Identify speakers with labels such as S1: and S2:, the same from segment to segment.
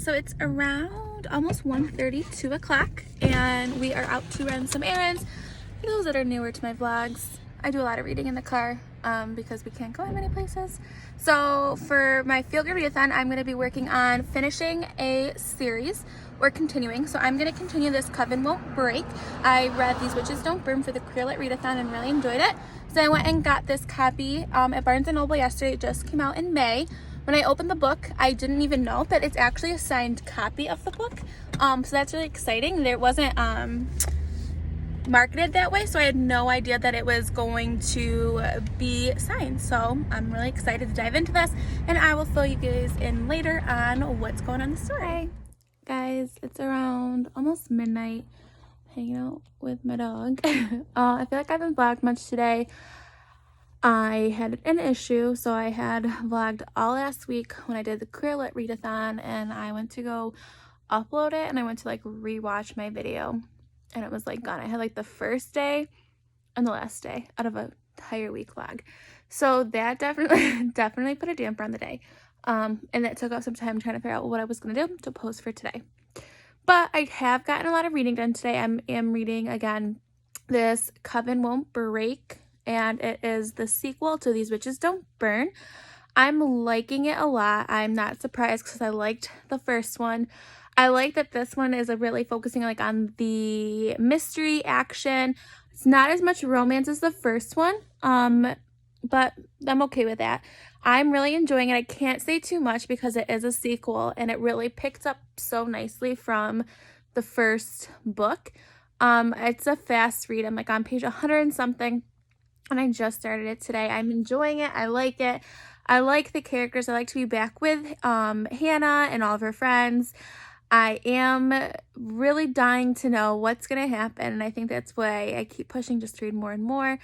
S1: So it's around almost 1:30, 2 o'clock, and we are out to run some errands. For those that are newer to my vlogs, I do a lot of reading in the car because we can't go in many places. So for my Feel Good Read-a-thon, I'm going to be working on finishing a series or continuing. So I'm going to continue this Coven Won't Break. I read These Witches Don't Burn for the Queer Lit Read-a-thon and really enjoyed it. So I went and got this copy at Barnes & Noble yesterday. It just came out in May. When I opened the book, I didn't even know that it's actually a signed copy of the book. So that's really exciting. There wasn't marketed that way, so I had no idea that it was going to be signed. So I'm really excited to dive into this, and I will fill you guys in later on what's going on in the story. Hi guys, it's around almost midnight, hanging out with my dog. I feel like I haven't vlogged much today. I had an issue, so I had vlogged all last week when I did the Queer Lit Read-a-thon, and I went to go upload it, and I went to like rewatch my video, and it was like gone. I had like the first day and the last day out of an entire week vlog, so that definitely put a damper on the day, and that took up some time trying to figure out what I was going to do to post for today. But I have gotten a lot of reading done today. I am reading again this Coven Won't Break, and it is the sequel to These Witches Don't Burn. I'm liking it a lot. I'm not surprised because I liked the first one. I like that this one is really focusing like on the mystery action. It's not as much romance as the first one, but I'm okay with that. I'm really enjoying it. I can't say too much because it is a sequel, and it really picks up so nicely from the first book. It's a fast read. I'm like on page 100 and something. And I just started it today. I'm enjoying it. I like it. I like the characters. I like to be back with Hannah and all of her friends. I am really dying to know what's going to happen. And I think that's why I keep pushing just to read more and more,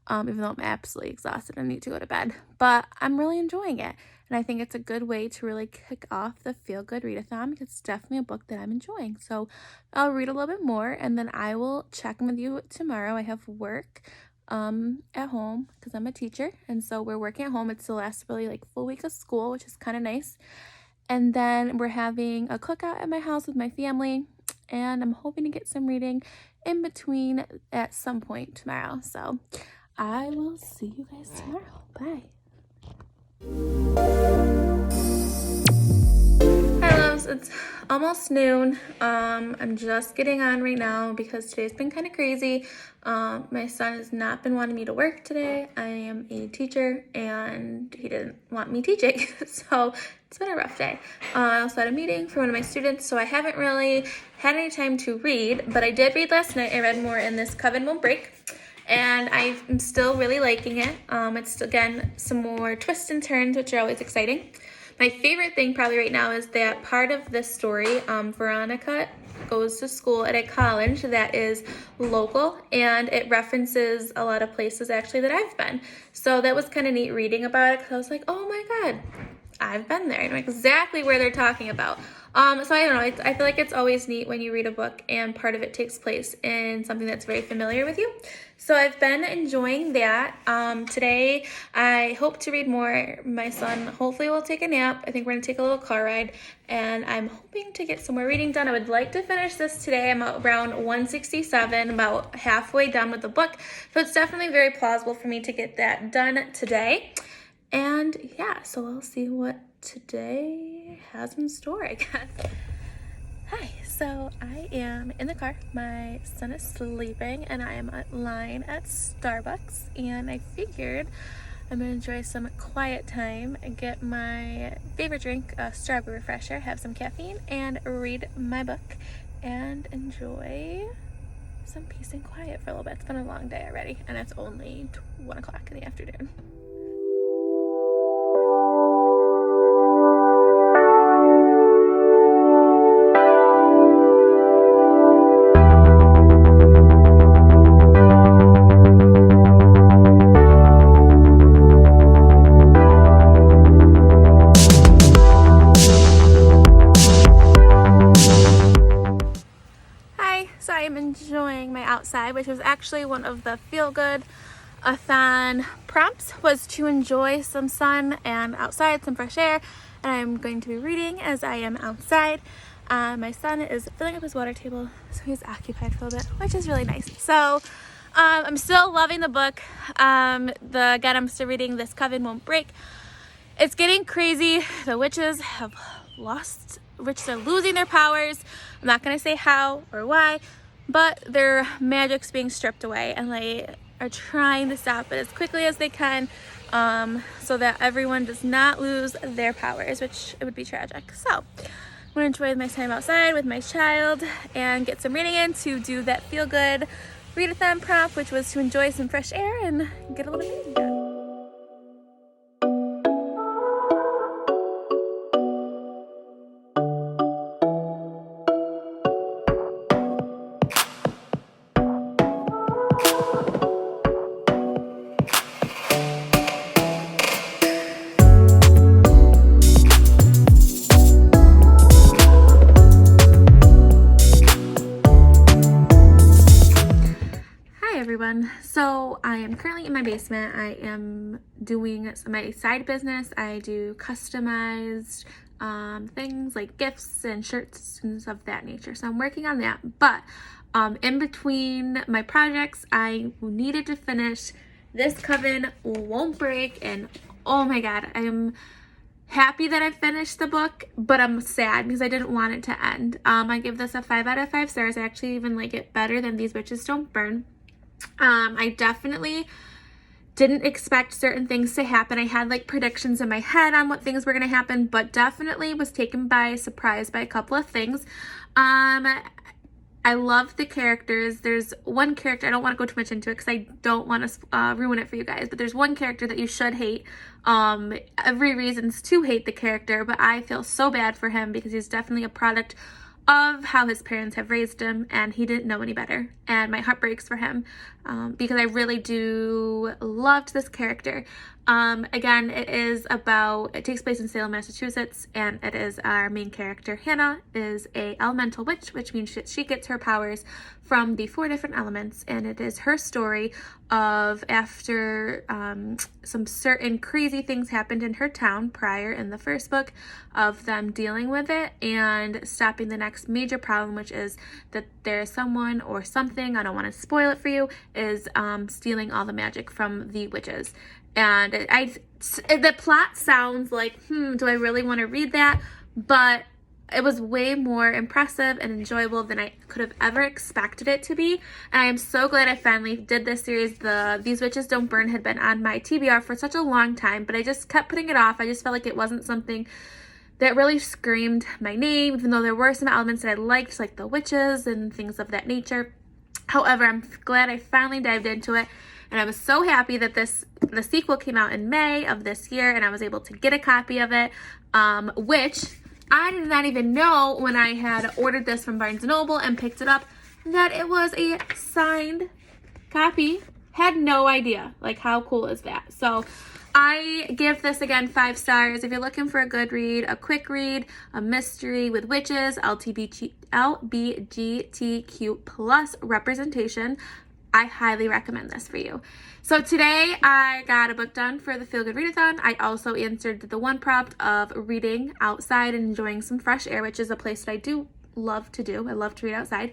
S1: even though I'm absolutely exhausted and need to go to bed. But I'm really enjoying it. And I think it's a good way to really kick off the Feel Good Read-a-thon because it's definitely a book that I'm enjoying. So I'll read a little bit more, and then I will check in with you tomorrow. I have work at home because I'm a teacher, and so we're working at home. It's the last really like full week of school, which is kind of nice. And then we're having a cookout at my house with my family, and I'm hoping to get some reading in between at some point tomorrow. So I will see you guys tomorrow. Bye. Hi loves, it's almost noon. I'm just getting on right now because today's been kind of crazy. My son has not been wanting me to work today. I am a teacher and he didn't want me teaching, so it's been a rough day. I also had a meeting for one of my students, so I haven't really had any time to read, but I did read last night. I read more in this Coven Won't Break, and I'm still really liking it. It's again some more twists and turns, which are always exciting. My favorite thing probably right now is that part of this story, Veronica goes to school at a college that is local, and it references a lot of places actually that I've been. So that was kind of neat reading about it because I was like, oh my God, I've been there. I know exactly where they're talking about. So I don't know, I feel like it's always neat when you read a book and part of it takes place in something that's very familiar with you. So I've been enjoying that. Today I hope to read more. My son hopefully will take a nap. I think we're going to take a little car ride, and I'm hoping to get some more reading done. I would like to finish this today. I'm around 167, about halfway done with the book. So it's definitely very plausible for me to get that done today. And yeah, so we'll see what today has in store, I guess. Hi, so I am in the car. My son is sleeping, and I am at line at Starbucks, and I figured I'm gonna enjoy some quiet time and get my favorite drink, a strawberry refresher, have some caffeine, and read my book and enjoy some peace and quiet for a little bit. It's been a long day already, and it's only 1 o'clock in the afternoon. So I am enjoying my outside, which was actually one of the feel-good read-a-thon prompts was to enjoy some sun and outside, some fresh air, and I'm going to be reading as I am outside. My son is filling up his water table, so he's occupied for a little bit, which is really nice. So I'm still loving the book. Again, I'm still reading This Coven Won't Break. It's getting crazy. The witches are losing their powers. I'm not gonna say how or why, but their magic's being stripped away, and they are trying to stop it as quickly as they can, so that everyone does not lose their powers, which it would be tragic. So I'm gonna enjoy my time outside with my child and get some reading in to do that feel-good read-a-thon prompt, which was to enjoy some fresh air and get a little bit of reading done. So I am currently in my basement. I am doing my side business. I do customized things like gifts and shirts and stuff of that nature. So I'm working on that. But in between my projects, I needed to finish This Coven Won't Break. And oh my God, I am happy that I finished the book, but I'm sad because I didn't want it to end. I give this a 5 out of 5 stars. I actually even like it better than These Witches Don't Burn. I definitely didn't expect certain things to happen. I had like predictions in my head on what things were going to happen, but definitely was taken by surprise by a couple of things. I love the characters. There's one character, I don't want to go too much into it because I don't want to ruin it for you guys, but there's one character that you should hate. Every reasons to hate the character, but I feel so bad for him because he's definitely a product of how his parents have raised him, and he didn't know any better, and my heart breaks for him because I really do loved this character. Again, it takes place in Salem, Massachusetts, and it is our main character. Hannah is a elemental witch, which means that she gets her powers from the 4 different elements, and it is her story of after some certain crazy things happened in her town prior in the first book, of them dealing with it and stopping the next major problem, which is that there's someone or something, I don't want to spoil it for you, is stealing all the magic from the witches. And the plot sounds like, do I really want to read that? But it was way more impressive and enjoyable than I could have ever expected it to be. And I am so glad I finally did this series. These Witches Don't Burn had been on my TBR for such a long time, but I just kept putting it off. I just felt like it wasn't something that really screamed my name, even though there were some elements that I liked, like the witches and things of that nature. However, I'm glad I finally dived into it. And I was so happy that the sequel came out in May of this year, and I was able to get a copy of it, which I did not even know when I had ordered this from Barnes & Noble and picked it up that it was a signed copy. Had no idea. Like, how cool is that? So I give this, again, 5 stars. If you're looking for a good read, a quick read, a mystery with witches, LGBTQ plus representation, I highly recommend this for you. So today I got a book done for the Feel Good Read-a-thon. I also answered the one prompt of reading outside and enjoying some fresh air, which is a place that I do love to do. I love to read outside.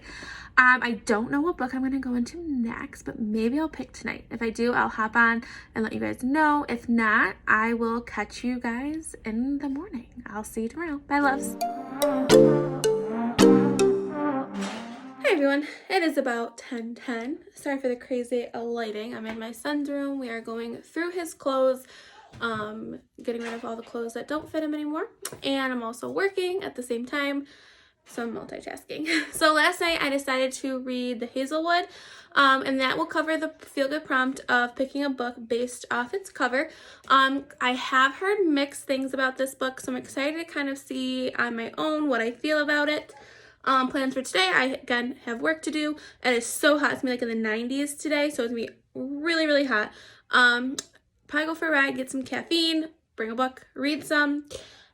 S1: I don't know what book I'm going to go into next, but maybe I'll pick tonight. If I do, I'll hop on and let you guys know. If not, I will catch you guys in the morning. I'll see you tomorrow. Bye, loves. Hi everyone, it is about 10:10. Sorry for the crazy lighting. I'm in my son's room. We are going through his clothes, getting rid of all the clothes that don't fit him anymore. And I'm also working at the same time, so I'm multitasking. So last night I decided to read The Hazelwood, and that will cover the feel-good prompt of picking a book based off its cover. I have heard mixed things about this book, so I'm excited to kind of see on my own what I feel about it. Plans for today, I again have work to do. It is so hot. It's gonna be like in the 90s today, so it's gonna be really, really hot. Probably go for a ride, get some caffeine, bring a book, read some,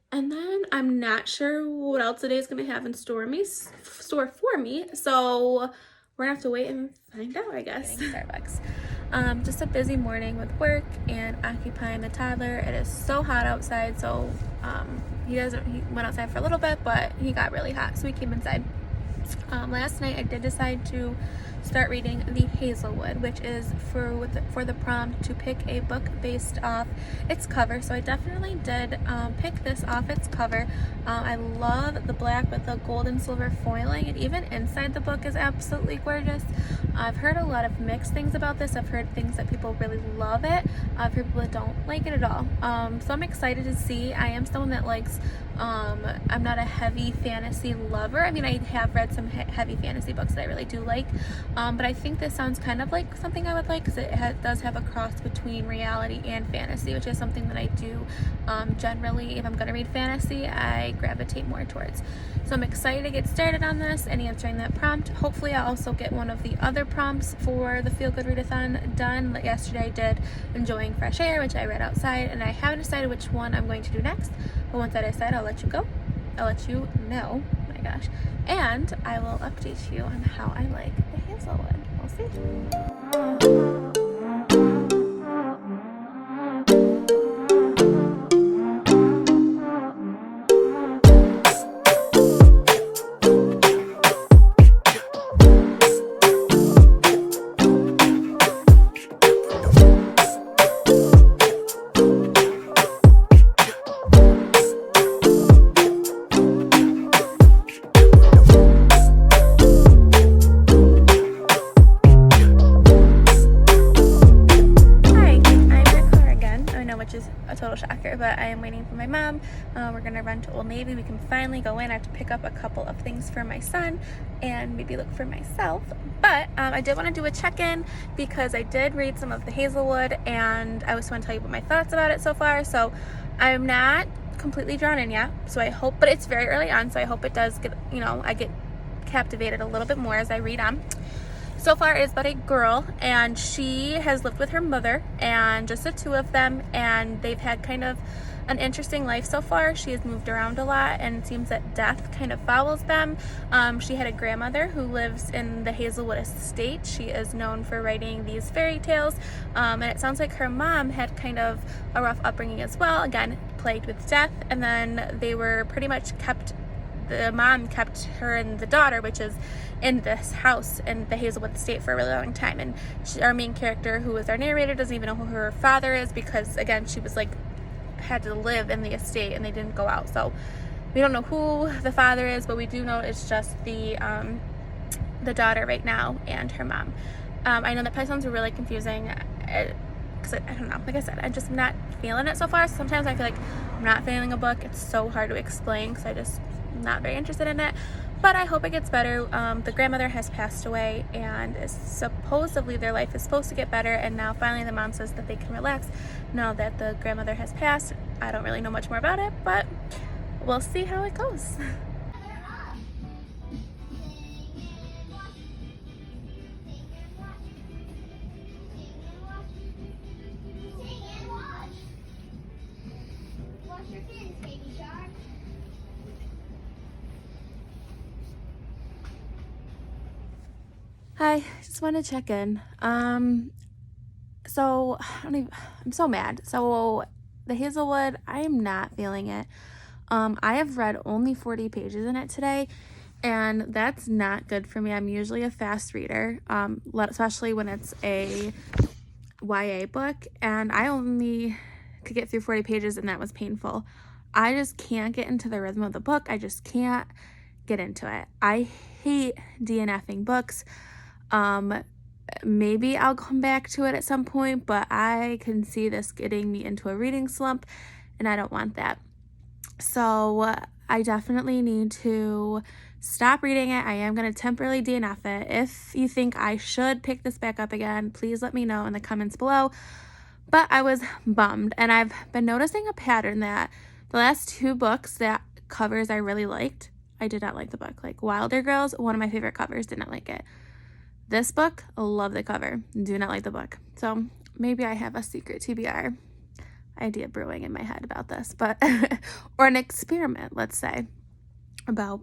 S1: and then I'm not sure what else the day is gonna have in store for me. So we're gonna have to wait and find out, I guess. Starbucks. Just a busy morning with work and occupying the toddler. It is so hot outside, so he went outside for a little bit, but he got really hot, so we came inside. Last night I did decide to start reading The Hazelwood, which is for the prompt to pick a book based off its cover. So I definitely did pick this off its cover. I love the black with the gold and silver foiling, and even inside the book is absolutely gorgeous. I've heard a lot of mixed things about this. I've heard things that people really love it. I've heard people that don't like it at all. So I'm excited to see. I am someone that likes, I'm not a heavy fantasy lover. I mean, I have read some heavy fantasy books that I really do like, but I think this sounds kind of like something I would like, because it does have a cross between reality and fantasy, which is something that I do generally. If I'm going to read fantasy, I gravitate more towards. So I'm excited to get started on this and answering that prompt. Hopefully I'll also get one of the other prompts for the Feel Good Read-a-thon done. Like yesterday I did Enjoying Fresh Air, which I read outside, and I haven't decided which one I'm going to do next, but once I decide, I'll let you know. Oh my gosh. And I will update you on how I like The Hazelwood. We'll see. But I am waiting for my mom. We're gonna run to Old Navy. We can finally go in. I have to pick up a couple of things for my son and maybe look for myself. But I did want to do a check-in because I did read some of The Hazelwood, and I just want to tell you what my thoughts about it so far. So I'm not completely drawn in yet, so I hope, but it's very early on, so I hope it does get, I get captivated a little bit more as I read on. So far it's about a girl, and she has lived with her mother and just the two of them, and they've had kind of an interesting life so far. She has moved around a lot, and it seems that death kind of follows them. She had a grandmother who lives in the Hazelwood estate. She is known for writing these fairy tales, and it sounds like her mom had kind of a rough upbringing as well, again plagued with death, and then they were pretty much the mom kept her and the daughter, which is in this house in the Hazelwood estate, for a really long time. And our main character, who is our narrator, doesn't even know who her father is, because again, she was had to live in the estate and they didn't go out. So we don't know who the father is, but we do know it's just the daughter right now and her mom. I know that probably sounds really confusing, because I don't know, like I said, I'm just not feeling it so far. Sometimes I feel like I'm not feeling a book. It's so hard to explain because I just not very interested in it, but I hope it gets better. The grandmother has passed away, and supposedly their life is supposed to get better, and now finally the mom says that they can relax now that the grandmother has passed. I don't really know much more about it, but we'll see how it goes. Hi, just want to check in. So I'm so mad. So The Hazelwood, I am not feeling it. I have read only 40 pages in it today, and that's not good for me. I'm usually a fast reader, especially when it's a YA book, and I only could get through 40 pages, and that was painful. I just can't get into the rhythm of the book. I just can't get into it. I hate DNFing books. Maybe I'll come back to it at some point, but I can see this getting me into a reading slump, and I don't want that. So I definitely need to stop reading it. I am going to temporarily DNF it. If you think I should pick this back up again, please let me know in the comments below. But I was bummed, and I've been noticing a pattern that the last two books that covers I really liked, I did not like the book. Like Wilder Girls, one of my favorite covers, did not like it. This book, love the cover, do not like the book. So maybe I have a secret TBR idea brewing in my head about this, but or an experiment, let's say, about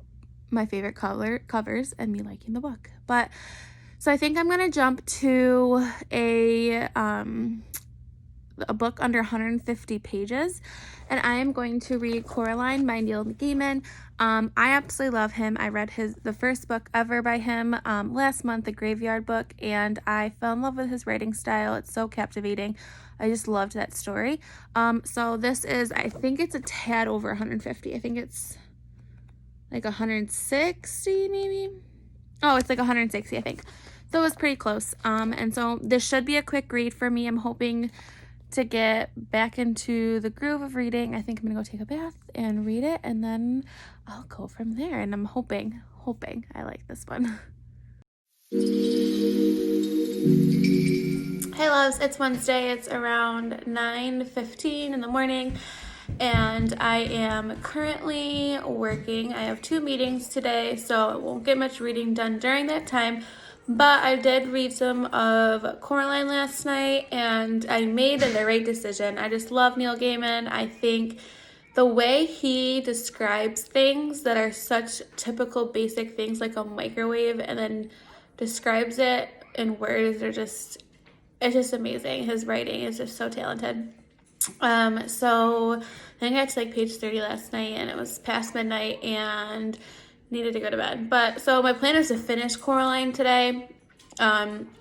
S1: my favorite covers and me liking the book. But So I think I'm going to jump to a book under 150 pages, and I am going to read Coraline by Neil Gaiman. I absolutely love him. I read the first book ever by him last month, The Graveyard Book, and I fell in love with his writing style. It's so captivating. I just loved that story. So this is, I think it's a tad over 150. I think it's like 160 maybe. Oh, it's like 160, I think. So it was pretty close. And so this should be a quick read for me. I'm hoping to get back into the groove of reading. I think I'm gonna go take a bath and read it, and then I'll go from there. And I'm hoping I like this one. Hey loves, it's Wednesday. It's around 9:15 in the morning, and I am currently working. I have 2 meetings today, so I won't get much reading done during that time. But I did read some of Coraline last night, and I made the right decision. I just love Neil Gaiman. I think the way he describes things that are such typical basic things like a microwave, and then describes it in words, it's just amazing. His writing is just so talented. So I think I got to like page 30 last night, and it was past midnight and needed to go to bed. But so my plan is to finish Coraline today.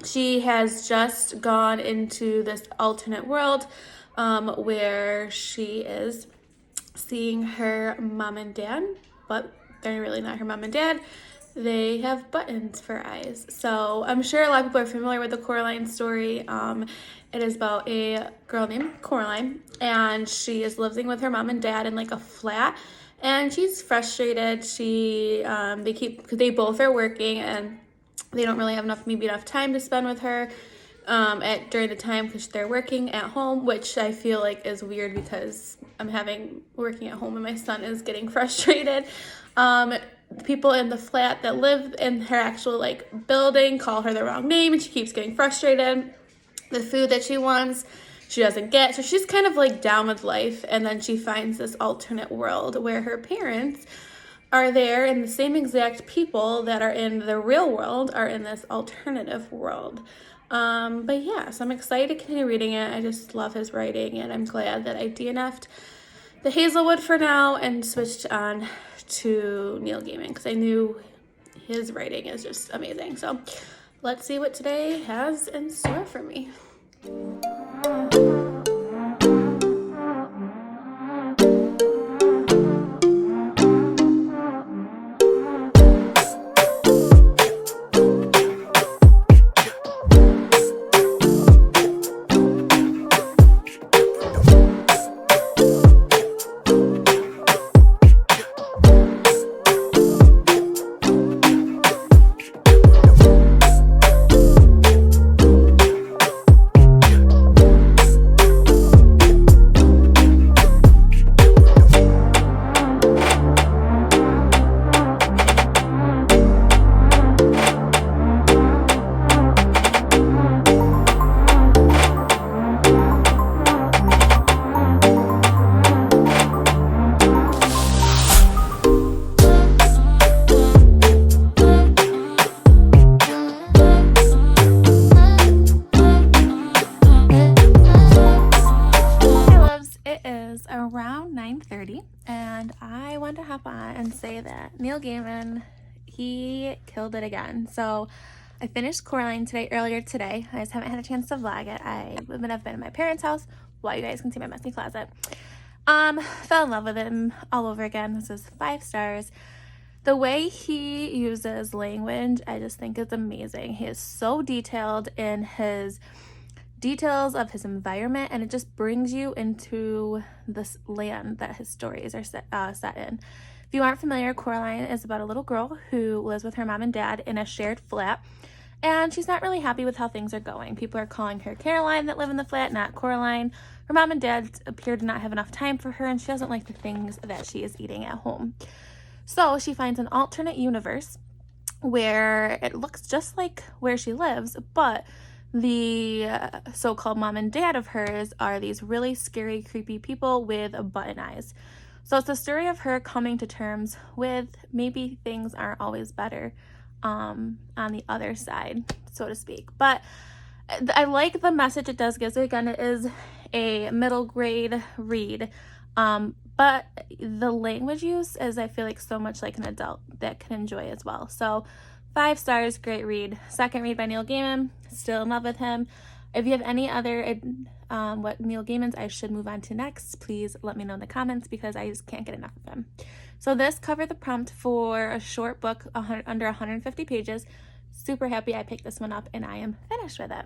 S1: She has just gone into this alternate world where she is seeing her mom and dad, but they're really not her mom and dad. They have buttons for eyes. So I'm sure a lot of people are familiar with the Coraline story. It is about a girl named Coraline, and she is living with her mom and dad in like a flat, and she's frustrated. They both are working, and they don't really have enough time to spend with her during the time, because they're working at home, which I feel like is weird because I'm working at home and my son is getting frustrated. People in the flat that live in her actual like building call her the wrong name, and she keeps getting frustrated. The food that she wants, she doesn't get, so she's kind of like down with life. And then she finds this alternate world where her parents are there, and the same exact people that are in the real world are in this alternative world. But yeah, so I'm excited to continue reading it. I just love his writing, and I'm glad that I DNF'd the Hazelwood for now and switched on to Neil Gaiman, because I knew his writing is just amazing. So let's see what today has in store for me. Around 9:30, and I want to hop on and say that Neil Gaiman, he killed it again. So I finished Coraline earlier today. I just haven't had a chance to vlog it. I've been in my parents' house. Well, you guys can see my messy closet. Fell in love with him all over again. This is 5 stars. The way he uses language, I just think is amazing. He is so detailed in his details of his environment, and it just brings you into this land that his stories are set in. If you aren't familiar, Coraline is about a little girl who lives with her mom and dad in a shared flat, and she's not really happy with how things are going. People are calling her Caroline that live in the flat, not Coraline. Her mom and dad appear to not have enough time for her, and she doesn't like the things that she is eating at home. So she finds an alternate universe where it looks just like where she lives, but the so-called mom and dad of hers are these really scary, creepy people with button eyes. So it's the story of her coming to terms with maybe things aren't always better on the other side, so to speak. But I like the message it does give. So again, it is a middle grade read, but the language use is, I feel like, so much like an adult that can enjoy as well. So 5 stars, great read. Second read by Neil Gaiman, still in love with him. If you have any other what Neil Gaiman's I should move on to next, please let me know in the comments, because I just can't get enough of him. So this covered the prompt for a short book, under 150 pages. Super happy I picked this one up and I am finished with it.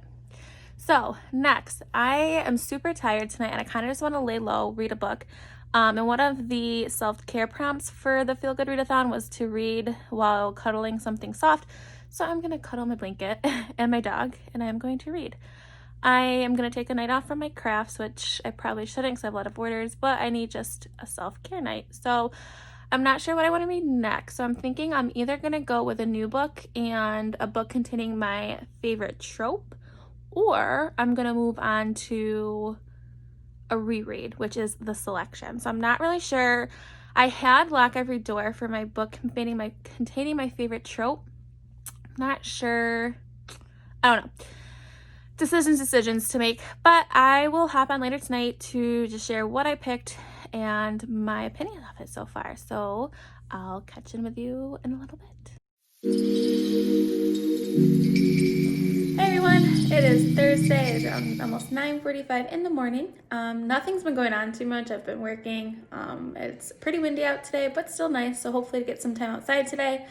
S1: So next, I am super tired tonight and I kind of just want to lay low, read a book. And one of the self-care prompts for the Feel Good Read-a-thon was to read while cuddling something soft. So I'm going to cuddle my blanket and my dog, and I'm going to read. I am going to take a night off from my crafts, which I probably shouldn't because I have a lot of orders, but I need just a self-care night. So I'm not sure what I want to read next. So I'm thinking I'm either going to go with a new book and a book containing my favorite trope, or I'm going to move on to a reread, which is The Selection. So I'm not really sure. I had Lock Every Door for my book containing my favorite trope. Not sure. I don't know. Decisions to make, but I will hop on later tonight to just share what I picked and my opinion of it so far. So I'll catch in with you in a little bit. Hey everyone, it is Thursday. It's around almost 9:45 in the morning. Nothing's been going on too much. I've been working. It's pretty windy out today, but still nice, so hopefully to get some time outside today.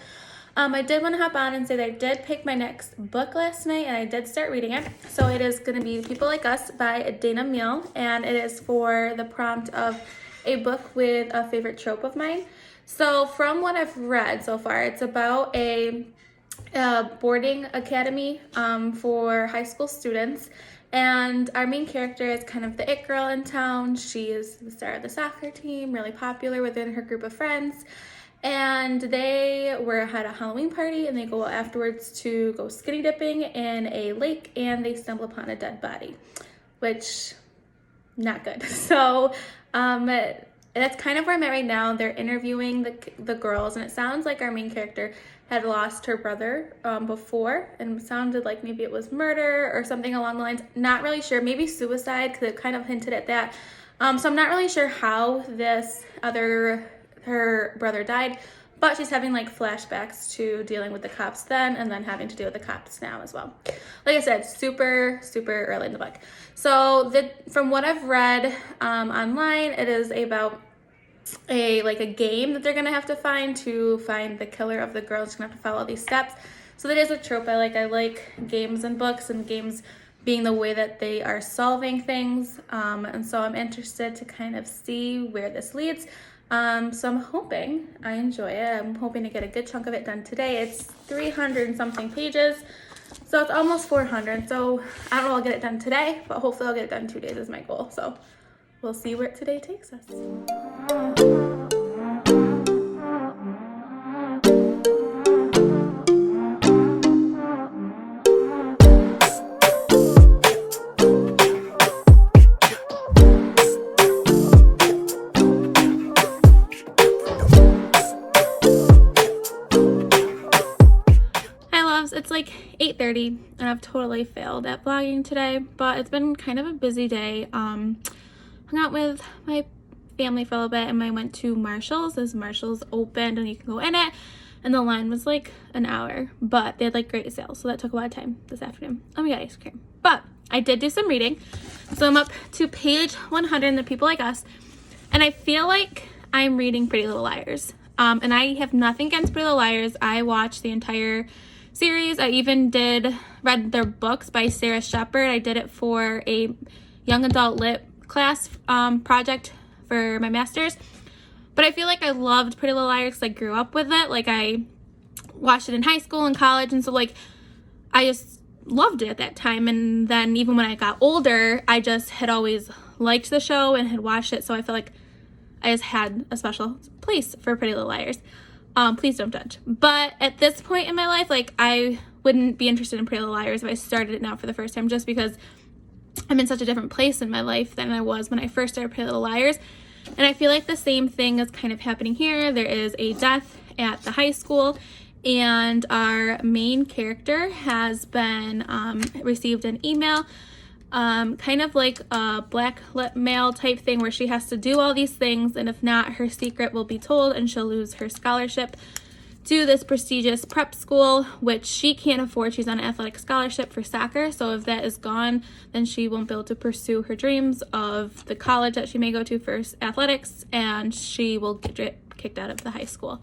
S1: I did want to hop on and say that I did pick my next book last night and I did start reading it. So it is going to be People Like Us by Dana Meal, and it is for the prompt of a book with a favorite trope of mine. So from what I've read so far, it's about a boarding academy for high school students, and our main character is kind of the it girl in town. She is the star of the soccer team, really popular within her group of friends. And they had a Halloween party, and they go afterwards to go skinny dipping in a lake, and they stumble upon a dead body, which, not good. So that's kind of where I'm at right now. They're interviewing the girls, and it sounds like our main character had lost her brother before, and it sounded like maybe it was murder or something along the lines. Not really sure. Maybe suicide, because it kind of hinted at that. So I'm not really sure how her brother died, but she's having like flashbacks to dealing with the cops then, and then having to deal with the cops now as well. Like I said, super early in the book. So from what I've read online, it is about a game that they're gonna have to find the killer of the girl. She's gonna have to follow these steps. So that is a trope I like. I like games and books, and games being the way that they are solving things. And so I'm interested to kind of see where this leads. So I'm hoping I enjoy it. I'm hoping to get a good chunk of it done today. It's 300 and something pages, so it's almost 400. So I don't know if I'll get it done today, but hopefully I'll get it done in 2 days is my goal. So we'll see where today takes us. It's like 8:30 and I've totally failed at vlogging today, but it's been kind of a busy day. Hung out with my family for a little bit, and I went to Marshall's. As Marshall's opened and you can go in it, and the line was like an hour, but they had like great sales, so that took a lot of time this afternoon. Oh, we got ice cream. But I did do some reading, so I'm up to page 100 in the People Like Us, and I feel like I'm reading Pretty Little Liars. And I have nothing against Pretty Little Liars. I watched the entire series. I even read their books by Sarah Shepard. I did it for a young adult lit class project for my master's. But I feel like I loved Pretty Little Liars because I grew up with it. Like, I watched it in high school and college, and so like I just loved it at that time. And then even when I got older, I just had always liked the show and had watched it, so I feel like I just had a special place for Pretty Little Liars. Please don't judge. But at this point in my life, like, I wouldn't be interested in Pretty Little Liars if I started it now for the first time, just because I'm in such a different place in my life than I was when I first started Pretty Little Liars. And I feel like the same thing is kind of happening here. There is a death at the high school, and our main character has been received an email, kind of like a blackmail type thing where she has to do all these things, and if not, her secret will be told and she'll lose her scholarship to this prestigious prep school, which she can't afford. She's on an athletic scholarship for soccer, so if that is gone, then she won't be able to pursue her dreams of the college that she may go to for athletics, and she will get kicked out of the high school.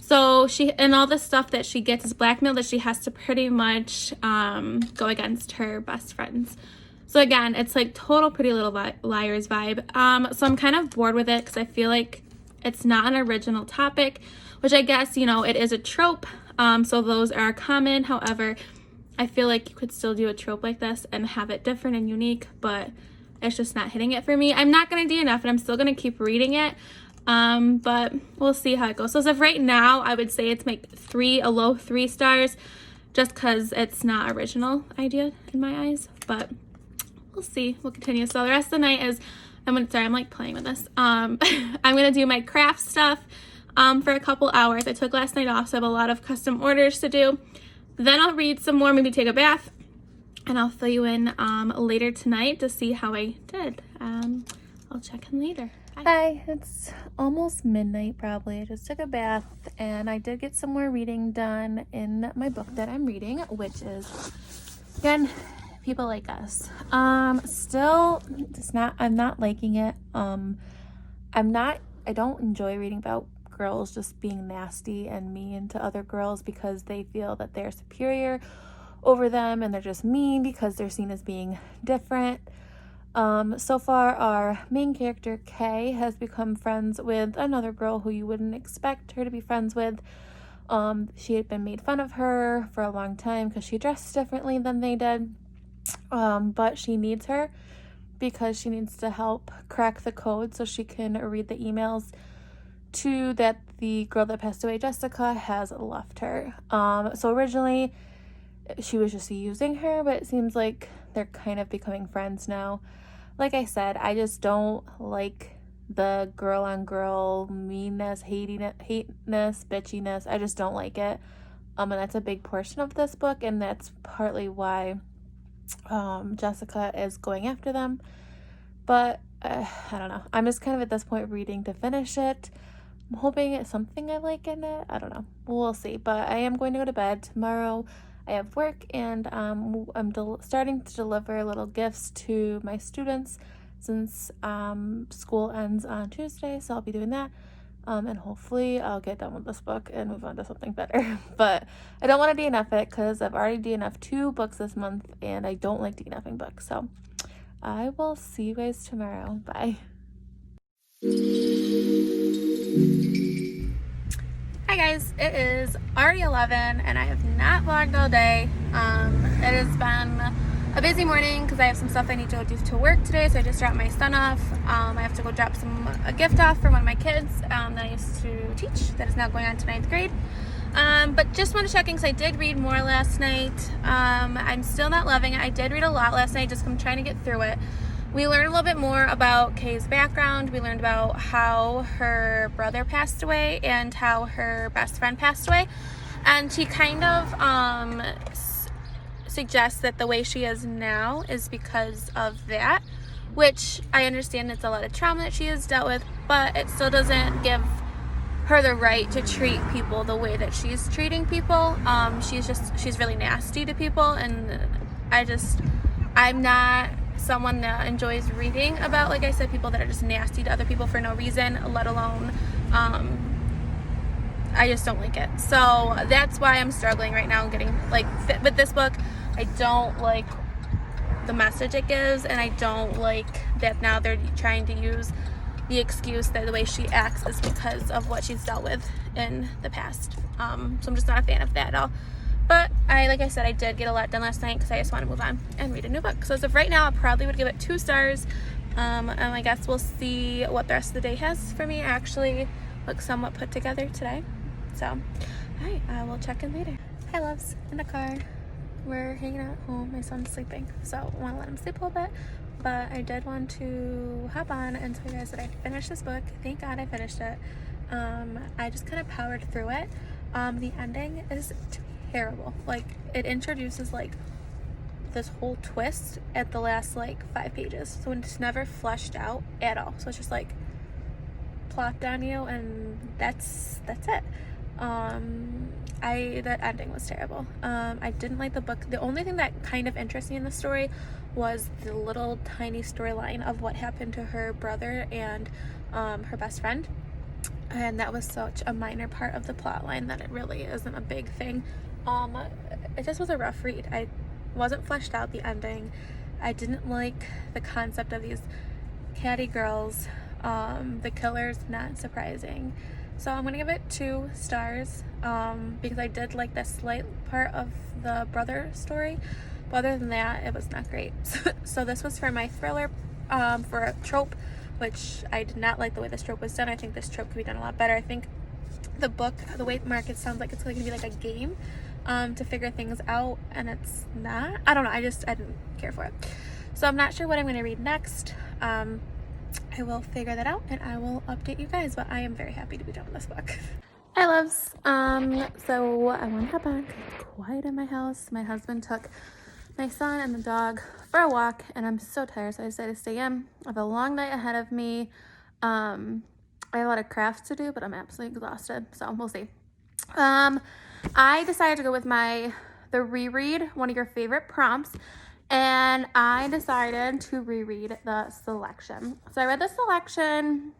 S1: So she, and all the stuff that she gets is blackmail that she has to pretty much go against her best friends. So again, it's like total Pretty Little Liars vibe. So I'm kind of bored with it because I feel like it's not an original topic, which I guess, you know, it is a trope. So those are common. However, I feel like you could still do a trope like this and have it different and unique, but it's just not hitting it for me. I'm not going to do enough, and I'm still going to keep reading it. But we'll see how it goes. So as of right now, I would say it's like a low 3 stars, just because it's not original idea in my eyes, but we'll see. We'll continue. So the rest of the night is, I'm like playing with this. I'm gonna do my craft stuff for a couple hours. I took last night off, so I have a lot of custom orders to do. Then I'll read some more, maybe take a bath, and I'll fill you in later tonight to see how I did. I'll check in later. Bye. Hi, it's almost midnight probably. I just took a bath, and I did get some more reading done in my book that I'm reading, which is, again, People Like Us. Still, I'm not liking it. I don't enjoy reading about girls just being nasty and mean to other girls because they feel that they're superior over them, and they're just mean because they're seen as being different. So far, our main character, Kay, has become friends with another girl who you wouldn't expect her to be friends with. She had been made fun of her for a long time because she dressed differently than they did. But she needs her because she needs to help crack the code so she can read the emails that the girl that passed away, Jessica, has left her. So originally she was just using her, but it seems like they're kind of becoming friends now. Like I said, I just don't like the girl on girl meanness, hatiness, bitchiness. I just don't like it. And that's a big portion of this book, and that's partly why Jessica is going after them. But I don't know. I'm just kind of at this point reading to finish it. I'm hoping it's something I like in it. I don't know. We'll see. But I am going to go to bed tomorrow. I have work, and I'm starting to deliver little gifts to my students since school ends on Tuesday, so I'll be doing that. And hopefully I'll get done with this book and move on to something better. But I don't want to DNF it because I've already DNF'd 2 books this month, and I don't like DNFing books. So I will see you guys tomorrow. Bye. Hi guys, it is already 11 and I have not vlogged all day. It has been a busy morning because I have some stuff I need to go do to work today, so I just dropped my son off. I have to go drop a gift off for one of my kids that I used to teach that is now going on to 9th grade. But just want to check in because I did read more last night. I'm still not loving it. I did read a lot last night, just I'm trying to get through it. We learned a little bit more about Kay's background. We learned about how her brother passed away and how her best friend passed away. And she kind of suggests that the way she is now is because of that, which I understand it's a lot of trauma that she has dealt with, but it still doesn't give her the right to treat people the way that she's treating people. She's really nasty to people, and I'm not someone that enjoys reading about, like I said, people that are just nasty to other people for no reason, let alone I just don't like it. So that's why I'm struggling right now and getting fit with this book. I don't like the message it gives, and I don't like that now they're trying to use the excuse that the way she acts is because of what she's dealt with in the past. So I'm just not a fan of that at all. But like I said, I did get a lot done last night because I just want to move on and read a new book. So as of right now, I probably would give it 2 stars. And I guess we'll see what the rest of the day has for me. I actually look somewhat put together today. So, all right, we'll check in later. Hi, loves. In the car. We're hanging out at home. My son's sleeping, so I want to let him sleep a little bit. But I did want to hop on and tell you guys that I finished this book. Thank God I finished it. I just kind of powered through it. The ending is terrible. Like, it introduces like this whole twist at the last like 5 pages, so it's never fleshed out at all. So it's just like plopped on you, and that's it. That ending was terrible. I didn't like the book. The only thing that kind of interested me in the story was the little tiny storyline of what happened to her brother and her best friend, and that was such a minor part of the plot line that it really isn't a big thing. It just was a rough read. I wasn't fleshed out, the ending. I didn't like the concept of these catty girls. The killer's not surprising, so I'm gonna give it 2 stars, because I did like the slight part of the brother story, but other than that, it was not great. So this was for my thriller, for a trope, which I did not like the way this trope was done. I think this trope could be done a lot better. I think the book, the way Mark, it sounds like it's going to be like a game, to figure things out, and it's not. I don't know, I didn't care for it. So I'm not sure what I'm going to read next. I will figure that out and I will update you guys, but I am very happy to be done with this book. Hi loves. So I want to hop on because it's quiet in my house. My husband took my son and the dog for a walk, and I'm so tired, so I decided to stay in. I have a long night ahead of me. I have a lot of crafts to do, but I'm absolutely exhausted, so we'll see. I decided to go with the reread, one of your favorite prompts, and I decided to reread The Selection. So I read The Selection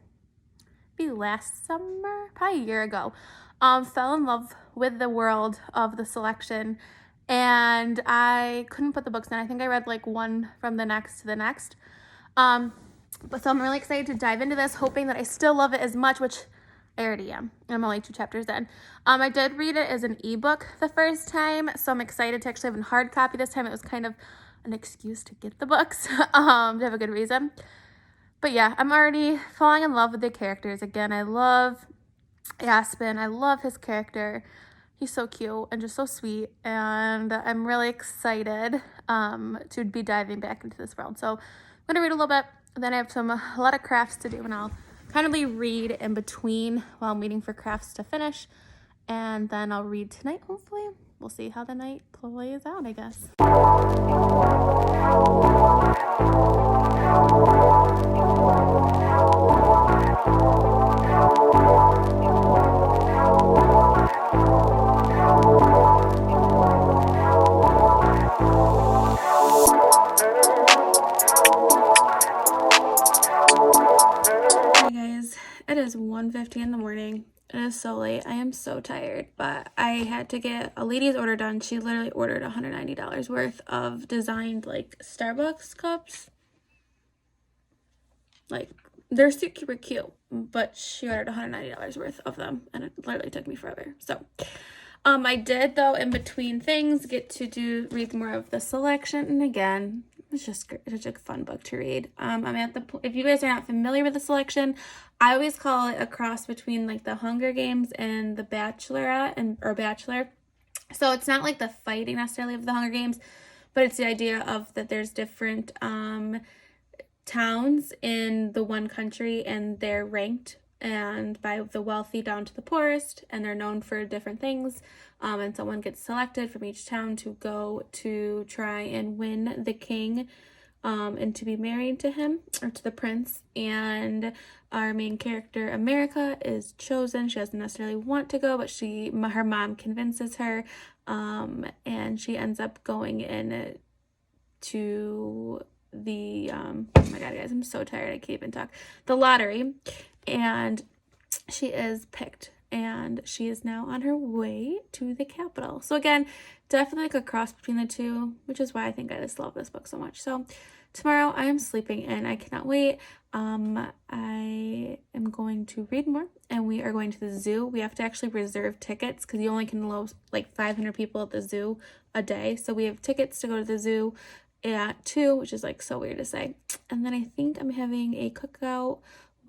S1: maybe last summer, probably a year ago. Fell in love with the world of The Selection, and I couldn't put the books down. I think I read like one from the next to the next. But so I'm really excited to dive into this, hoping that I still love it as much, which I already am. I'm only 2 chapters in. I did read it as an ebook the first time, so I'm excited to actually have a hard copy this time. It was kind of an excuse to get the books, to have a good reason. But yeah, I'm already falling in love with the characters again. I love Aspen. I love his character. He's so cute and just so sweet, and I'm really excited to be diving back into this world. So I'm gonna read a little bit, then I have a lot of crafts to do, and I'll kind of read in between while I'm waiting for crafts to finish, and then I'll read tonight, hopefully. We'll see how the night plays out, I guess. Hi guys, it is 1:50 in the morning. It is so late. I am so tired, but I had to get a lady's order done. She literally ordered $190 worth of designed like Starbucks cups. Like, they're super cute, but she ordered $190 worth of them, and it literally took me forever. So I did, though, in between things, get to read more of The Selection, and again, it's just such a fun book to read. I'm at if you guys are not familiar with The Selection, I always call it a cross between like the Hunger Games and the Bachelorette or Bachelor. So it's not like the fighting necessarily of the Hunger Games, but it's the idea of that there's different towns in the one country, and they're ranked and by the wealthy down to the poorest, and they're known for different things, and someone gets selected from each town to go to try and win the king, and to be married to him or to the prince. And our main character, America, is chosen. She doesn't necessarily want to go, but her mom convinces her, and she ends up going in to the oh my god guys, I'm so tired, I can't even talk, the lottery, and she is picked, and she is now on her way to the capital. So again, definitely like a cross between the two, which is why I think I just love this book so much. So tomorrow I am sleeping in. I cannot wait. I am going to read more, and we are going to the zoo. We have to actually reserve tickets because you only can allow like 500 people at the zoo a day. So we have tickets to go to the zoo at 2, which is like so weird to say. And then I think I'm having a cookout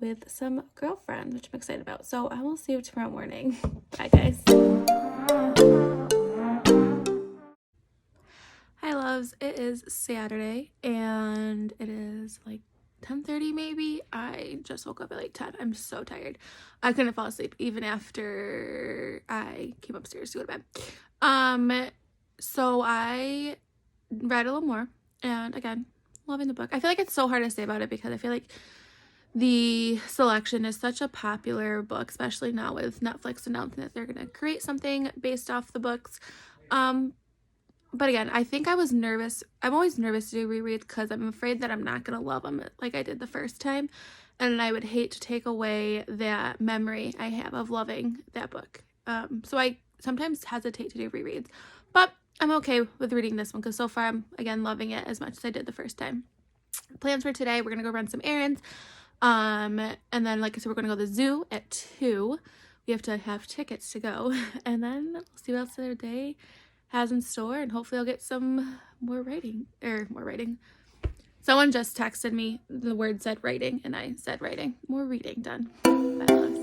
S1: with some girlfriends, which I'm excited about. So I will see you tomorrow morning. Bye guys. Hi loves, it is Saturday, and it is like 10:30 maybe. I just woke up at like 10. I'm so tired. I couldn't fall asleep even after I came upstairs to go to bed. So I read a little more, and again, loving the book. I feel like it's so hard to say about it because I feel like the Selection is such a popular book, especially now with Netflix announcing that they're going to create something based off the books. But again, I think I was nervous. I'm always nervous to do rereads because I'm afraid that I'm not going to love them like I did the first time. And I would hate to take away that memory I have of loving that book. So I sometimes hesitate to do rereads. But I'm okay with reading this one because so far I'm, again, loving it as much as I did the first time. Plans for today, we're going to go run some errands. And then, like I said, we're going to go to the zoo at 2. We have to have tickets to go. And then we'll see what else the day has in store, and hopefully I'll get some more writing. Someone just texted me, the word said writing, and I said writing. More reading done. Bye, loves.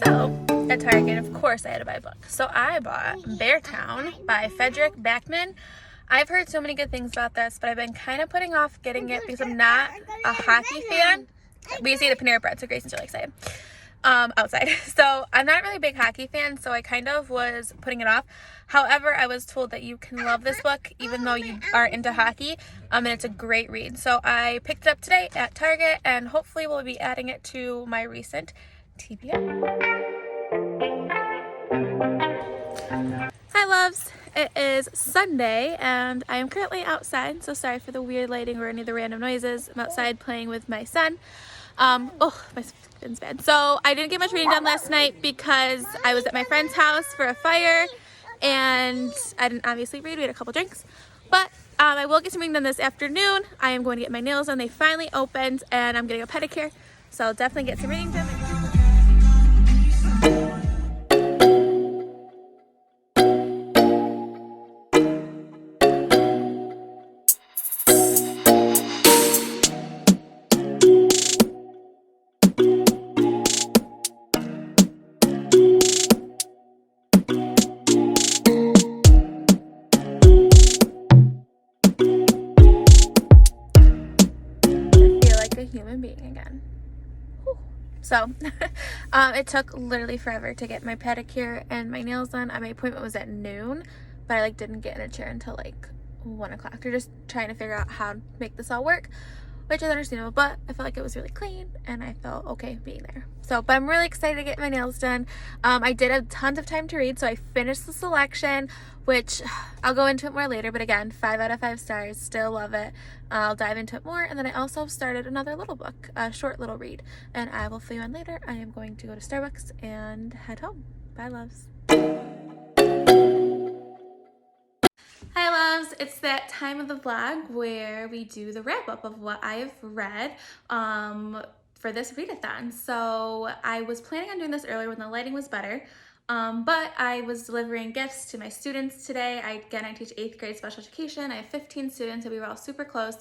S1: So, at Target, of course, I had to buy a book. So I bought Beartown by Frederick Backman. I've heard so many good things about this, but I've been kind of putting off getting it because I'm not a hockey fan. We used to eat a Panera Bread, so Grayson's really excited. Outside. So I'm not really a big hockey fan, so I kind of was putting it off. However, I was told that you can love this book even though you aren't into hockey, and it's a great read. So I picked it up today at Target, and hopefully we'll be adding it to my recent TBR. Hi loves, it is Sunday and I am currently outside, so sorry for the weird lighting or any of the random noises. I'm outside playing with my son. My skin's bad. So I didn't get much reading done last night because I was at my friend's house for a fire and I didn't obviously read. We had a couple drinks, but I will get some reading done this afternoon. I am going to get my nails done. They finally opened and I'm getting a pedicure, so I'll definitely get some reading done. Human being again. So it took literally forever to get my pedicure and my nails done. My appointment was at noon, but I didn't get in a chair until 1 o'clock. They're just trying to figure out how to make this all work, which is understandable, but I felt like it was really clean and I felt okay being there. So, but I'm really excited to get my nails done. I did have tons of time to read, so I finished the Selection, which I'll go into it more later, but again, 5 out of 5 stars, still love it. I'll dive into it more, and then I also started another little book, a short little read, and I will fill you in later. I am going to go to Starbucks and head home. Bye, loves. Hi loves, it's that time of the vlog where we do the wrap up of what I have read for this read-a-thon. So I was planning on doing this earlier when the lighting was better, but I was delivering gifts to my students today. I teach 8th grade special education. I have 15 students and we were all super close.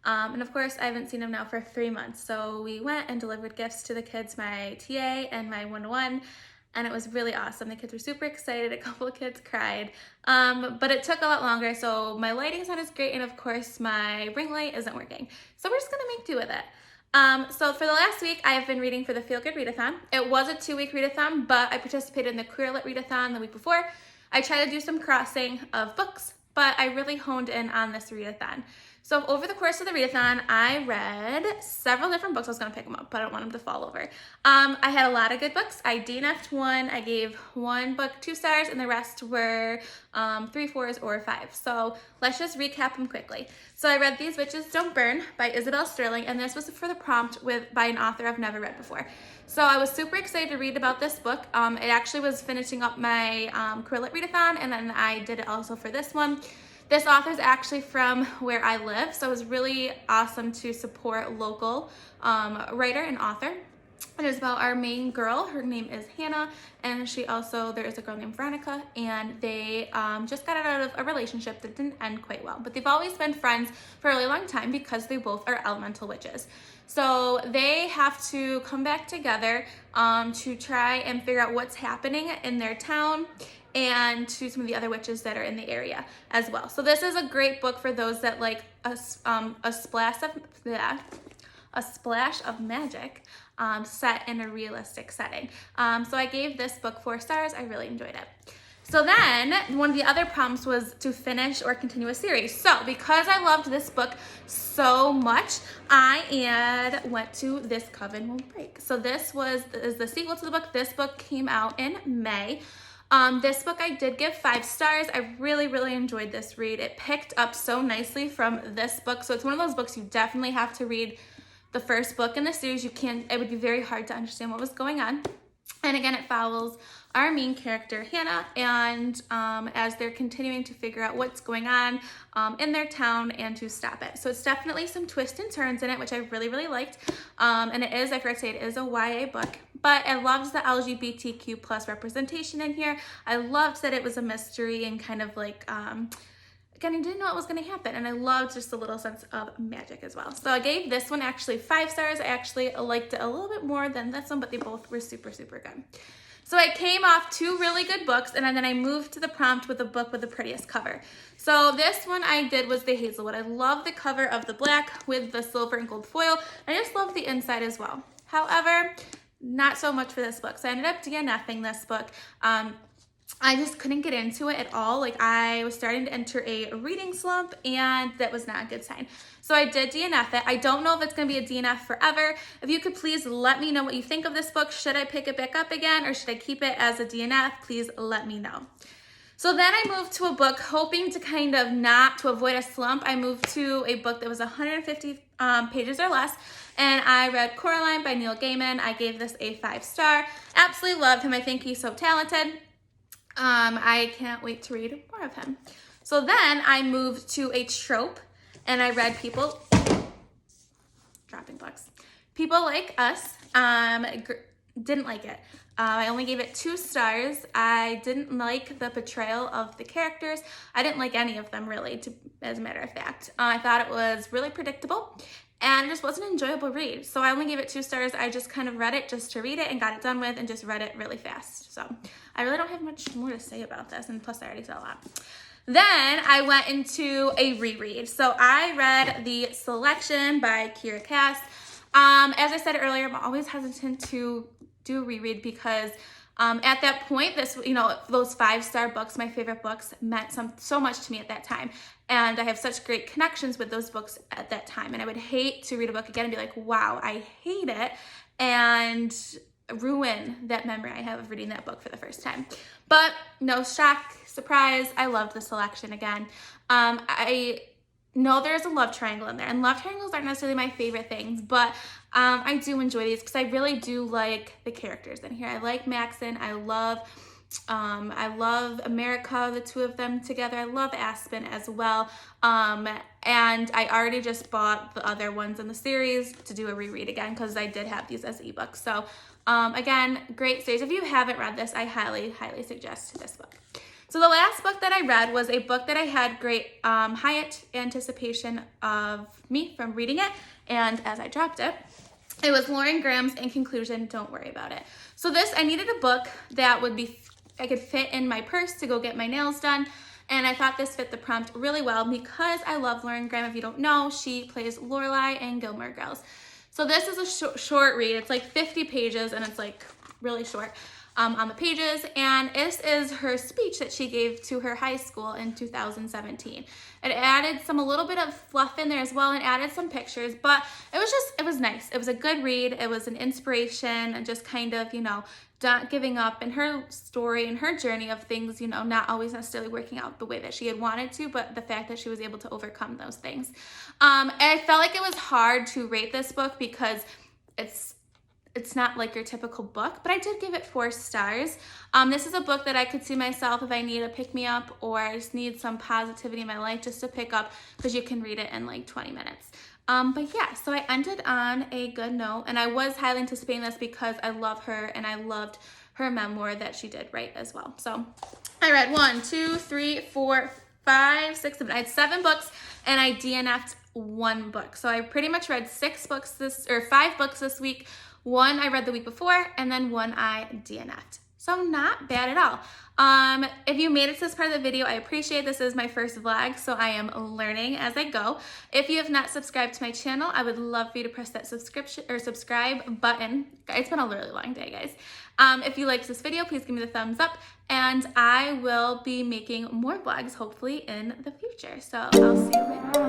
S1: And of course I haven't seen them now for 3 months. So we went and delivered gifts to the kids, my TA and my one-to-one. And it was really awesome. The kids were super excited. A couple of kids cried, but it took a lot longer. So my lighting's not as great, and of course my ring light isn't working. So we're just gonna make do with it. So for the last week, I have been reading for the Feel Good Read-a-thon. It was a 2-week read-a-thon, but I participated in the Queer Lit Read-a-thon the week before. I tried to do some crossing of books, but I really honed in on this read-a-thon. So over the course of the read-a-thon, I read several different books. I was going to pick them up, but I don't want them to fall over. I had a lot of good books. I DNF'd one. I gave one book 2 stars, and the rest were 3, 4s, or 5. So let's just recap them quickly. So I read These Witches Don't Burn by Isabel Sterling, and this was for the prompt by an author I've never read before. So I was super excited to read about this book. It actually was finishing up my Queer Lit Read-a-thon, and then I did it also for this one. This author is actually from where I live, so it was really awesome to support local writer and author. It is about our main girl. Her name is Hannah, and there is a girl named Veronica, and they just got out of a relationship that didn't end quite well. But they've always been friends for a really long time because they both are elemental witches. So they have to come back together to try and figure out what's happening in their town. and to some of the other witches that are in the area as well. So this is a great book for those that like a splash of magic set in a realistic setting. So I gave this book 4 stars. I really enjoyed it. So then one of the other prompts was to finish or continue a series. So because I loved this book so much, I went to This Coven Won't Break. So this is the sequel to the book. This book came out in May. This book I did give 5 stars. I really, really enjoyed this read. It picked up so nicely from this book. So it's one of those books you definitely have to read the first book in the series. It would be very hard to understand what was going on. And again, it follows our main character, Hannah, and as they're continuing to figure out what's going on in their town and to stop it. So it's definitely some twists and turns in it, which I really, really liked. And it is, I forgot to say, it is a YA book. But I loved the LGBTQ plus representation in here. I loved that it was a mystery and kind of like, again, I didn't know what was going to happen, and I loved just a little sense of magic as well. So I gave this one actually 5 stars. I actually liked it a little bit more than this one, but they both were super, super good. So I came off 2 really good books, and then I moved to the prompt with a book with the prettiest cover. So this one I did was the Hazelwood. I love the cover of the black with the silver and gold foil. I just love the inside as well. However, not so much for this book. So I ended up DNFing this book. I just couldn't get into it at all. Like, I was starting to enter a reading slump, and that was not a good sign. So I did DNF it. I don't know if it's going to be a DNF forever. If you could please let me know what you think of this book. Should I pick it back up again, or should I keep it as a DNF? Please let me know. So then I moved to a book hoping to kind of not to avoid a slump. I moved to a book that was 150 pages or less, and I read Coraline by Neil Gaiman. I gave this a 5 star. Absolutely loved him. I think he's so talented. I can't wait to read more of him. So then I moved to a trope, and I read dropping books. People Like Us. Didn't like it. I only gave it 2 stars. I didn't like the portrayal of the characters. I didn't like any of them, really, as a matter of fact. I thought it was really predictable, and it just wasn't an enjoyable read. So I only gave it 2 stars. I just kind of read it just to read it and got it done with, and just read it really fast. So I really don't have much more to say about this, and plus I already said a lot. Then I went into a reread. So I read The Selection by Kira Cass. As I said earlier, I'm always hesitant to do a reread because at that point, those 5-star books, my favorite books, meant so much to me at that time. And I have such great connections with those books at that time. And I would hate to read a book again and be like, wow, I hate it, and ruin that memory I have of reading that book for the first time. But no shock, surprise, I loved The Selection again. I know there's a love triangle in there, and love triangles aren't necessarily my favorite things, but I do enjoy these because I really do like the characters in here. I like Maxon. I love America, the 2 of them together. I love Aspen as well. And I already just bought the other ones in the series to do a reread again because I did have these as ebooks. So again, great series. If you haven't read this, I highly, highly suggest this book. So the last book that I read was a book that I had great high anticipation of me from reading it, and as I dropped it, it was Lauren Graham's In Conclusion, Don't Worry About It. So this, I needed a book that I could fit in my purse to go get my nails done, and I thought this fit the prompt really well because I love Lauren Graham. If you don't know, she plays Lorelai in Gilmore Girls. So this is a short read. It's like 50 pages, and it's like really short on the pages, and this is her speech that she gave to her high school in 2017. It added a little bit of fluff in there as well, and added some pictures, but it was nice. It was a good read. It was an inspiration, and just kind of, not giving up in her story and her journey of things, not always necessarily working out the way that she had wanted to, but the fact that she was able to overcome those things. And I felt like it was hard to rate this book because it's not like your typical book, but I did give it 4 stars. This is a book that I could see myself if I need a pick-me-up or I just need some positivity in my life just to pick up, because you can read it in like 20 minutes. But yeah, so I ended on a good note, and I was highly anticipating this because I love her and I loved her memoir that she did write as well. So I read 1, 2, 3, 4, 5, 6, 7. I had 7 books, and I DNF'd 1 book. So I pretty much read 5 books this week. 1 I read the week before, and then 1 I DNF'd. So not bad at all. If you made it to this part of the video, I appreciate this is my first vlog, so I am learning as I go. If you have not subscribed to my channel, I would love for you to press that subscribe button. It's been a really long day, guys. If you liked this video, please give me the thumbs up, and I will be making more vlogs hopefully in the future. So I'll see you later.